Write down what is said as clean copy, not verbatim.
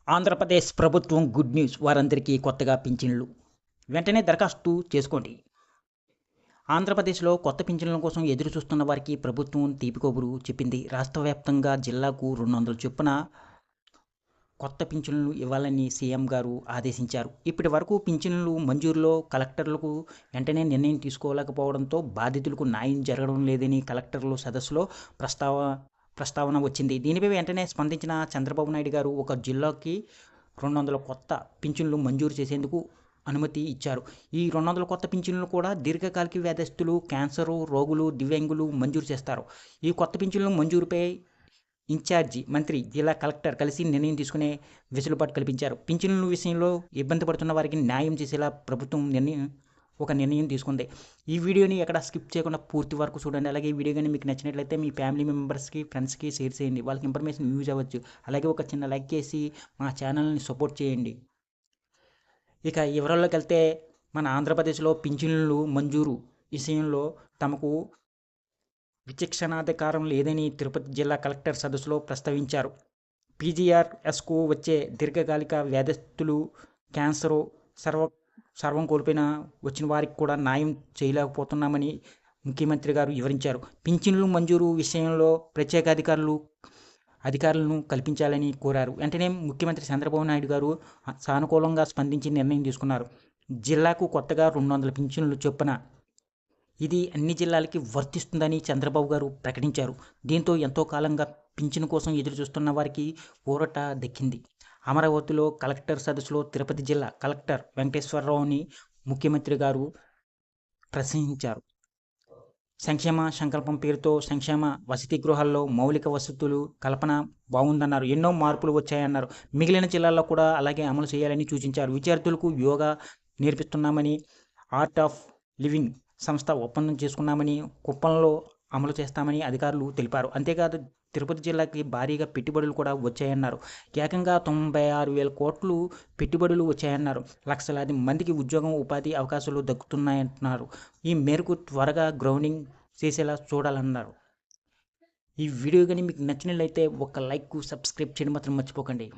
ఆంధ్రప్రదేశ్ ప్రభుత్వం good news వారందరికీ కొత్తగా పింఛన్లు వెంటనే దరఖాస్తు చేసుకోండి. ఆంధ్రప్రదేశ్లో కొత్త పింఛన్ల కోసం ఎదురు చూస్తున్న వారికి ప్రభుత్వం తీపి కబురు చెప్పింది. రాష్ట్ర వ్యాప్తంగా జిల్లాకు 200 చొప్పున కొత్త పింఛన్లు ఇవ్వాలని సీఎం గారు ఆదేశించారు. ఇప్పటి వరకు పింఛన్లు మంజూరులో కలెక్టర్లకు వెంటనే నిర్ణయం తీసుకోలేకపోవడంతో బాధితులకు న్యాయం జరగడం లేదని కలెక్టర్ల సదస్సులో ప్రస్తావన వచ్చింది. దీనిపై వెంటనే స్పందించిన చంద్రబాబు నాయుడు గారు ఒక జిల్లాకి 200 కొత్త పింఛన్లు మంజూరు చేసేందుకు అనుమతి ఇచ్చారు. ఈ 200 కొత్త పింఛన్లు కూడా దీర్ఘకాలిక వ్యాధస్తులు, క్యాన్సర్ రోగులు, దివ్యాంగులు మంజూరు చేస్తారు. ఈ కొత్త పింఛన్లు మంజూరుపై ఇన్ఛార్జి మంత్రి, జిల్లా కలెక్టర్ కలిసి నిర్ణయం తీసుకునే వెసులుబాటు కల్పించారు. పింఛన్ల విషయంలో ఇబ్బంది పడుతున్న వారికి న్యాయం చేసేలా ప్రభుత్వం ఒక నిర్ణయం తీసుకుంది. ఈ వీడియోని ఎక్కడ స్కిప్ చేయకుండా పూర్తి వరకు చూడండి. అలాగే ఈ వీడియో కానీ మీకు నచ్చినట్లయితే మీ ఫ్యామిలీ మెంబర్స్కి, ఫ్రెండ్స్కి షేర్ చేయండి. వాళ్ళకి ఇన్ఫర్మేషన్ యూజ్ అవ్వచ్చు. అలాగే ఒక చిన్న లైక్ చేసి మా ఛానల్ని సపోర్ట్ చేయండి. ఇక వివరాల్లోకి వెళ్తే, మన ఆంధ్రప్రదేశ్లో పింఛన్లు మంజూరు విషయంలో తమకు విచక్షణాధికారం లేదని తిరుపతి జిల్లా కలెక్టర్ సదస్సులో ప్రస్తావించారు. పీజీఆర్ఎస్కు వచ్చే దీర్ఘకాలిక వ్యాధస్తులు, క్యాన్సరు, సర్వం కోల్పోయిన వచ్చిన వారికి కూడా న్యాయం చేయలేకపోతున్నామని ముఖ్యమంత్రి గారు వివరించారు. పింఛన్లు మంజూరు విషయంలో ప్రత్యేక అధికారులను కల్పించాలని కోరారు. వెంటనే ముఖ్యమంత్రి చంద్రబాబు నాయుడు గారు సానుకూలంగా స్పందించి నిర్ణయం తీసుకున్నారు. జిల్లాకు కొత్తగా 200 పింఛన్లు చొప్పున ఇది అన్ని జిల్లాలకి వర్తిస్తుందని చంద్రబాబు గారు ప్రకటించారు. దీంతో ఎంతో కాలంగా పింఛను కోసం ఎదురు చూస్తున్న వారికి ఊరట దక్కింది. అమరావతిలో కలెక్టర్ సదస్సులో తిరుపతి జిల్లా కలెక్టర్ వెంకటేశ్వరరావుని ముఖ్యమంత్రి గారు ప్రశంసించారు. సంక్షేమ సంకల్పం పేరుతో సంక్షేమ వసతి గృహాల్లో మౌలిక వసతులు కల్పన బాగుందన్నారు. ఎన్నో మార్పులు వచ్చాయన్నారు. మిగిలిన జిల్లాల్లో కూడా అలాగే అమలు చేయాలని సూచించారు. విద్యార్థులకు యోగా నేర్పిస్తున్నామని, ఆర్ట్ ఆఫ్ లివింగ్ సంస్థ ఒప్పందం చేసుకున్నామని, కుప్పంలో అమలు చేస్తామని అధికారులు తెలిపారు. అంతేకాదు తిరుపతి జిల్లాకి భారీగా పెట్టుబడులు కూడా వచ్చాయన్నారు. ఏకంగా 96,000 కోట్లు పెట్టుబడులు వచ్చాయన్నారు. లక్షలాది మందికి ఉద్యోగం, ఉపాధి అవకాశాలు దక్కుతున్నాయంటున్నారు. ఈ మేరకు త్వరగా గ్రౌండింగ్ చేసేలా చూడాలన్నారు. ఈ వీడియో కానీ మీకు నచ్చినట్లయితే ఒక లైక్, సబ్స్క్రైబ్ చేయడం మాత్రం మర్చిపోకండి.